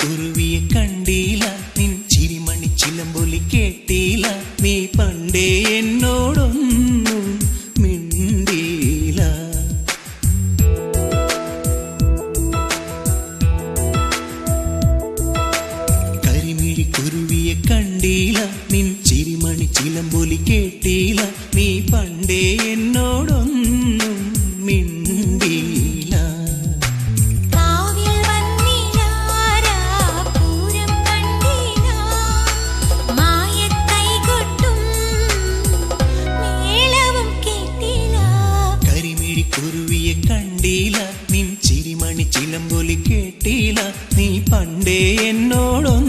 കുരുവിയെ കണ്ടീല, നിൻ ചിരിമണി ചിലമ്പൊലി കേട്ടീല, നീ പണ്ടേ എന്നോടൊന്നും മിണ്ടീല. കരിമിഴി കുരുവിയെ കണ്ടീല, നിൻ ചിരിമണി ചിലമ്പൊലി കേട്ടീല, നീ പണ്ടേ എന്നോടൊന്നും മിണ്ടീല. കുരുവിയെ കണ്ടീല, നിൻ ചിരിമണി ചിലമ്പൊലി കേട്ടീല, നീ പണ്ടേ എന്നോടൊന്നും